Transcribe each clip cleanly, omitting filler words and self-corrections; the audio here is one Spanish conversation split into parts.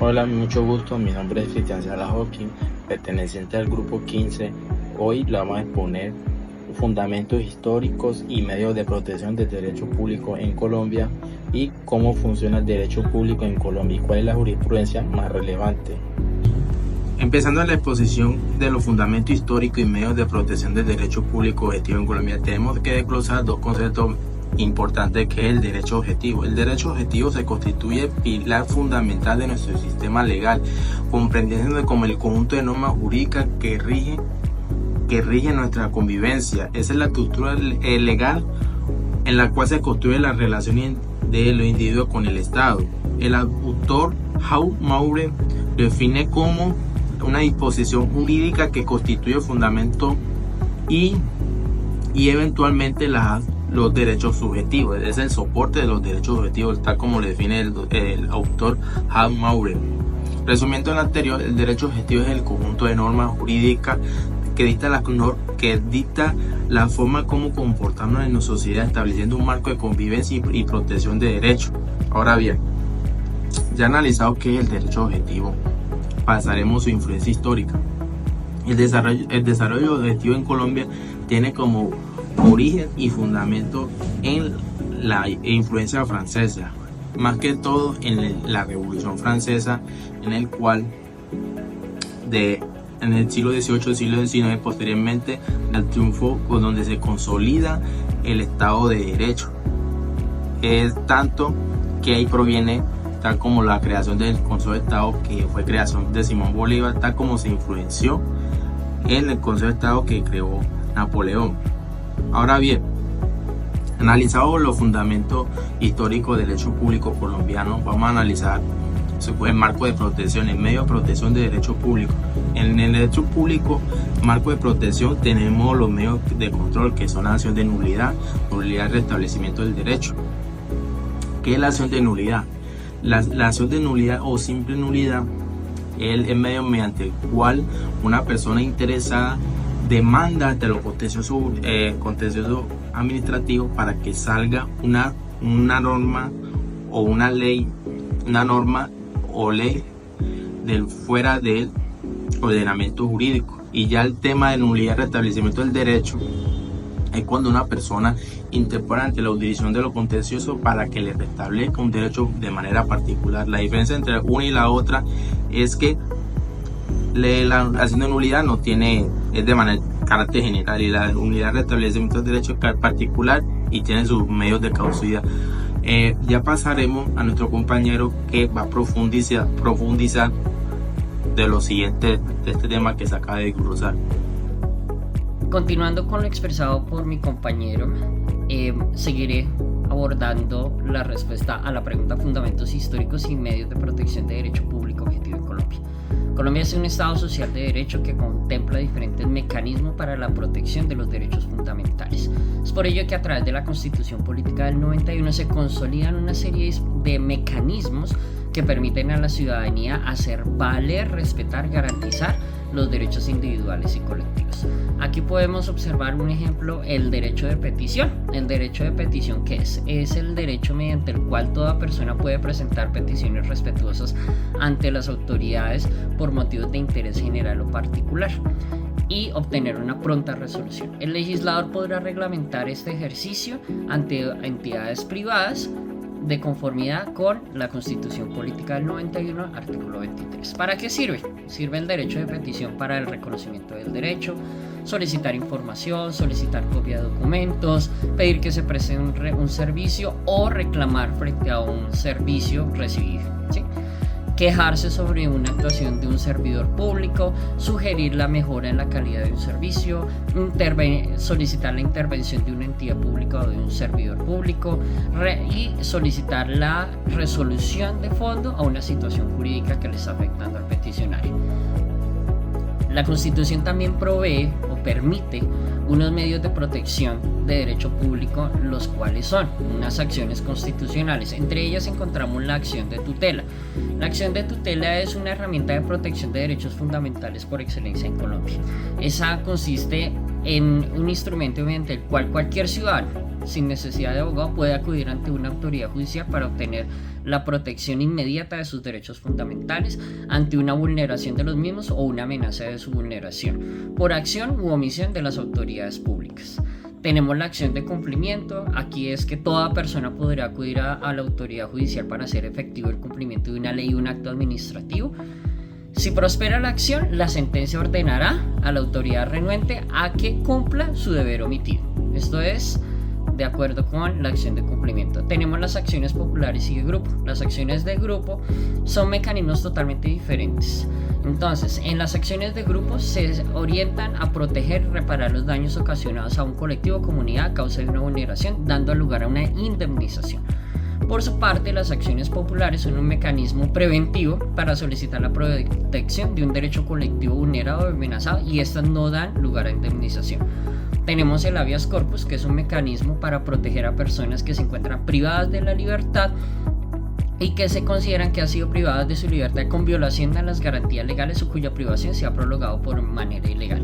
Hola, mucho gusto. Mi nombre es Cristian Sala Hawking, perteneciente al grupo 15. Hoy le vamos a exponer fundamentos históricos y medios de protección del derecho público en Colombia y cómo funciona el derecho público en Colombia y cuál es la jurisprudencia más relevante. Empezando la exposición de los fundamentos históricos y medios de protección del derecho público objetivo en Colombia, tenemos que desglosar dos conceptos importante, que es el derecho objetivo. El derecho objetivo se constituye pilar fundamental de nuestro sistema legal, comprendiendo como el conjunto de normas jurídicas que rigen nuestra convivencia. Esa es la estructura legal en la cual se construye la relación de los individuos con el Estado. El autor Hugh Maurer define como una disposición jurídica que constituye el fundamento y eventualmente los derechos subjetivos. Es el soporte de los derechos subjetivos, tal como lo define el autor Hugh Maurer. Resumiendo lo anterior, el derecho objetivo es el conjunto de normas jurídicas que dicta la forma como comportarnos en nuestra sociedad, estableciendo un marco de convivencia y protección de derechos. Ahora bien, ya analizado qué es el derecho objetivo, pasaremos a su influencia histórica. El desarrollo objetivo en Colombia tiene como origen y fundamento en la influencia francesa, más que todo en la Revolución Francesa, en el cual en el siglo XVIII, siglo XIX, posteriormente al triunfo donde se consolida el Estado de Derecho. Es tanto que ahí proviene, tal como la creación del Consejo de Estado, que fue creación de Simón Bolívar, tal como se influenció en el Consejo de Estado que creó Napoleón. Ahora bien, analizado los fundamentos históricos del derecho público colombiano, vamos a analizar el marco de protección, el medio de protección de derecho público. En el derecho público, marco de protección, tenemos los medios de control, que son la acción de nulidad y restablecimiento del derecho. ¿Qué es la acción de nulidad? La acción de nulidad o simple nulidad es el medio mediante el cual una persona interesada demanda ante lo contencioso administrativo para que salga una norma o una ley, una norma o ley fuera del ordenamiento jurídico. Y ya el tema de nulidad y restablecimiento del derecho es cuando una persona interpone ante la jurisdicción de lo contencioso para que le restablezca un derecho de manera particular. La diferencia entre una y la otra es que la acción de nulidad es de manera carácter general, y la unidad de restablecimiento de derechos particular y tiene sus medios de causalidad. Ya pasaremos a nuestro compañero, que va a profundizar de lo siguiente de este tema que se acaba de desglosar. Continuando con lo expresado por mi compañero, seguiré abordando la respuesta a la pregunta fundamentos históricos y medios de protección de derecho público objetivo en Colombia. Colombia es un Estado social de derecho que contempla diferentes mecanismos para la protección de los derechos fundamentales. Es por ello que a través de la Constitución Política del 91 se consolidan una serie de mecanismos que permiten a la ciudadanía hacer valer, respetar, garantizar los derechos individuales y colectivos. Aquí podemos observar un ejemplo, el derecho de petición. El derecho de petición, ¿qué es? Es el derecho mediante el cual toda persona puede presentar peticiones respetuosas ante las autoridades por motivos de interés general o particular y obtener una pronta resolución. El legislador podrá reglamentar este ejercicio ante entidades privadas de conformidad con la Constitución Política del 91, artículo 23. ¿Para qué sirve? Sirve el derecho de petición para el reconocimiento del derecho, solicitar información, solicitar copia de documentos, pedir que se preste un servicio o reclamar frente a un servicio recibido, ¿sí? Quejarse sobre una actuación de un servidor público, sugerir la mejora en la calidad de un servicio, solicitar la intervención de una entidad pública o de un servidor público y solicitar la resolución de fondo a una situación jurídica que le está afectando al peticionario. La Constitución también provee o permite unos medios de protección de derecho público, los cuales son unas acciones constitucionales. Entre ellas encontramos la acción de tutela. La acción de tutela es una herramienta de protección de derechos fundamentales por excelencia en Colombia. Esa consiste en un instrumento mediante el cual cualquier ciudadano, sin necesidad de abogado, puede acudir ante una autoridad judicial para obtener la protección inmediata de sus derechos fundamentales ante una vulneración de los mismos o una amenaza de su vulneración por acción u omisión de las autoridades públicas. Tenemos la acción de cumplimiento. Aquí es que toda persona podrá acudir a la autoridad judicial para hacer efectivo el cumplimiento de una ley o un acto administrativo. Si prospera la acción, la sentencia ordenará a la autoridad renuente a que cumpla su deber omitido. Esto es de acuerdo con la acción de cumplimiento. Tenemos las acciones populares y de grupo. Las acciones de grupo son mecanismos totalmente diferentes. Entonces, en las acciones de grupo se orientan a proteger y reparar los daños ocasionados a un colectivo o comunidad a causa de una vulneración, dando lugar a una indemnización. Por su parte, las acciones populares son un mecanismo preventivo para solicitar la protección de un derecho colectivo vulnerado o amenazado, y estas no dan lugar a indemnización. Tenemos el habeas corpus, que es un mecanismo para proteger a personas que se encuentran privadas de la libertad y que se consideran que han sido privadas de su libertad con violación de las garantías legales o cuya privación se ha prolongado por manera ilegal.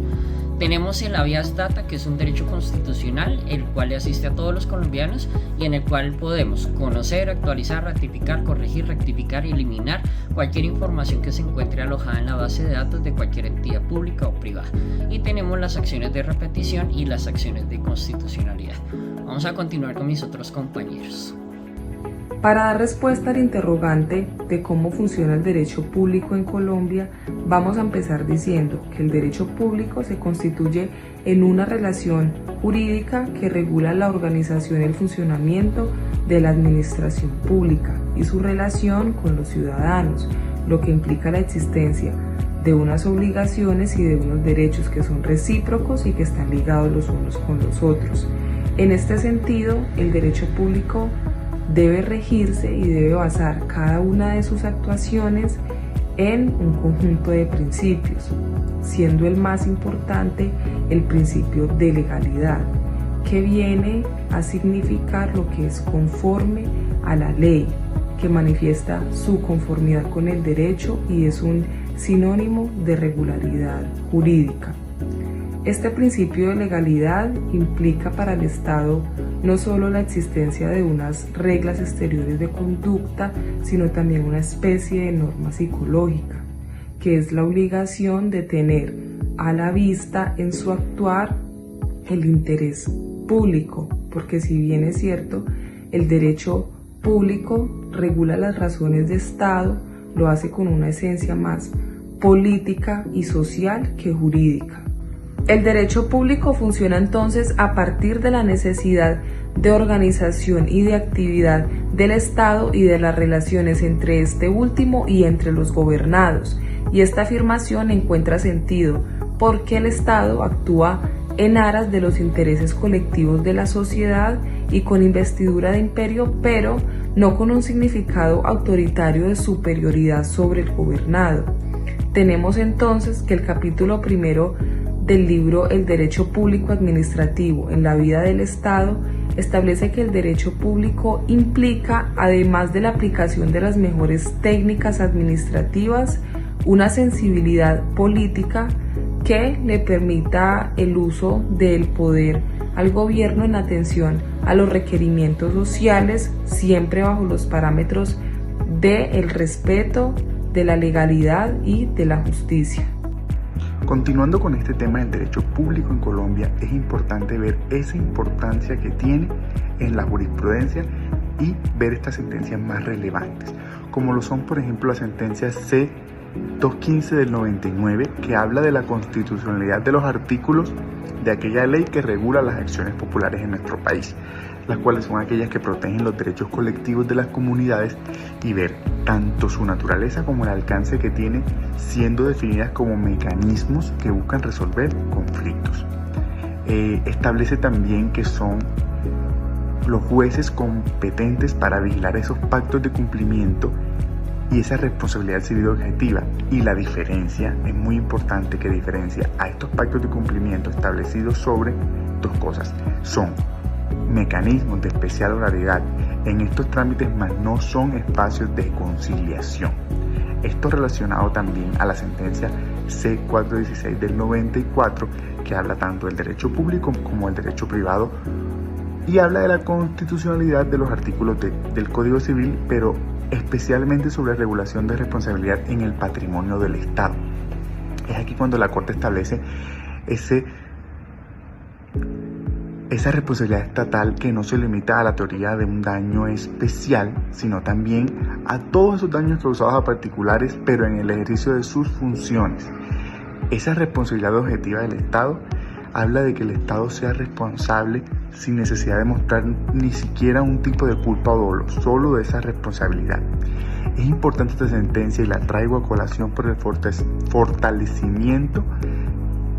Tenemos el habeas data, que es un derecho constitucional, el cual le asiste a todos los colombianos y en el cual podemos conocer, actualizar, ratificar, corregir, rectificar y eliminar cualquier información que se encuentre alojada en la base de datos de cualquier entidad pública o privada. Y tenemos las acciones de repetición y las acciones de constitucionalidad. Vamos a continuar con mis otros compañeros. Para dar respuesta al interrogante de cómo funciona el derecho público en Colombia, vamos a empezar diciendo que el derecho público se constituye en una relación jurídica que regula la organización y el funcionamiento de la administración pública y su relación con los ciudadanos, lo que implica la existencia de unas obligaciones y de unos derechos que son recíprocos y que están ligados los unos con los otros. En este sentido, el derecho público debe regirse y debe basar cada una de sus actuaciones en un conjunto de principios, siendo el más importante el principio de legalidad, que viene a significar lo que es conforme a la ley, que manifiesta su conformidad con el derecho y es un sinónimo de regularidad jurídica. Este principio de legalidad implica para el Estado no solo la existencia de unas reglas exteriores de conducta, sino también una especie de norma psicológica, que es la obligación de tener a la vista en su actuar el interés público, porque si bien es cierto, el derecho público regula las razones de Estado, lo hace con una esencia más política y social que jurídica. El derecho público funciona entonces a partir de la necesidad de organización y de actividad del Estado y de las relaciones entre este último y entre los gobernados. Y esta afirmación encuentra sentido porque el Estado actúa en aras de los intereses colectivos de la sociedad y con investidura de imperio, pero no con un significado autoritario de superioridad sobre el gobernado. Tenemos entonces que el capítulo primero del libro El Derecho Público Administrativo en la vida del Estado establece que el derecho público implica, además de la aplicación de las mejores técnicas administrativas, una sensibilidad política que le permita el uso del poder al gobierno en atención a los requerimientos sociales, siempre bajo los parámetros del respeto, de la legalidad y de la justicia. Continuando con este tema del derecho público en Colombia, es importante ver esa importancia que tiene en la jurisprudencia y ver estas sentencias más relevantes, como lo son por ejemplo la sentencia C-215 del 99, que habla de la constitucionalidad de los artículos de aquella ley que regula las acciones populares en nuestro país, las cuales son aquellas que protegen los derechos colectivos de las comunidades, y ver tanto su naturaleza como el alcance que tiene, siendo definidas como mecanismos que buscan resolver conflictos. Establece también que son los jueces competentes para vigilar esos pactos de cumplimiento y esa responsabilidad civil objetiva. Y la diferencia, es muy importante que diferencia a estos pactos de cumplimiento establecidos sobre dos cosas: son mecanismos de especial gravedad en estos trámites, mas no son espacios de conciliación. Esto relacionado también a la sentencia C-416 del 94, que habla tanto del derecho público como del derecho privado, y habla de la constitucionalidad de los artículos del Código Civil, pero especialmente sobre regulación de responsabilidad en el patrimonio del Estado. Es aquí cuando la Corte establece esa responsabilidad estatal que no se limita a la teoría de un daño especial, sino también a todos esos daños causados a particulares, pero en el ejercicio de sus funciones. Esa responsabilidad objetiva del Estado habla de que el Estado sea responsable sin necesidad de mostrar ni siquiera un tipo de culpa o dolo, solo de esa responsabilidad. Es importante esta sentencia y la traigo a colación por el fortalecimiento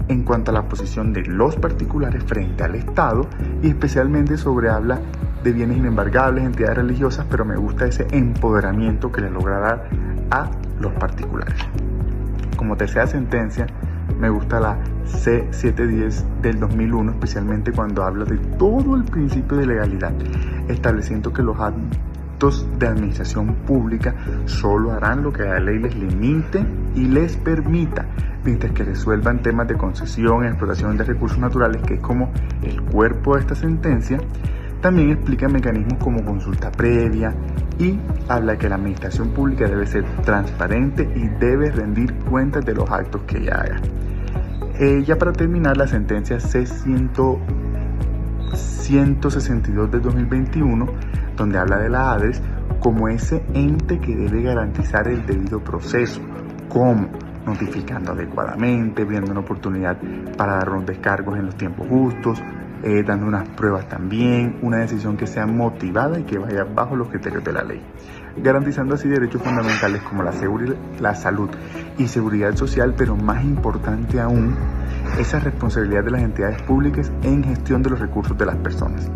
en cuanto a la posición de los particulares frente al Estado, y especialmente habla de bienes inembargables, entidades religiosas, pero me gusta ese empoderamiento que le logra dar a los particulares. Como tercera sentencia, me gusta la C710 del 2001, especialmente cuando habla de todo el principio de legalidad, estableciendo que los actos de administración pública solo harán lo que la ley les limite y les permita, mientras que resuelvan temas de concesión y explotación de recursos naturales, que es como el cuerpo de esta sentencia. También explica mecanismos como consulta previa y habla de que la administración pública debe ser transparente y debe rendir cuentas de los actos que ella haga. Ya para terminar, la sentencia C162 del 2021, donde habla de la ADRES como ese ente que debe garantizar el debido proceso, como notificando adecuadamente, brindando una oportunidad para dar unos descargos en los tiempos justos, dando unas pruebas también, una decisión que sea motivada y que vaya bajo los criterios de la ley, garantizando así derechos fundamentales como la salud y seguridad social, pero más importante aún, esa responsabilidad de las entidades públicas en gestión de los recursos de las personas.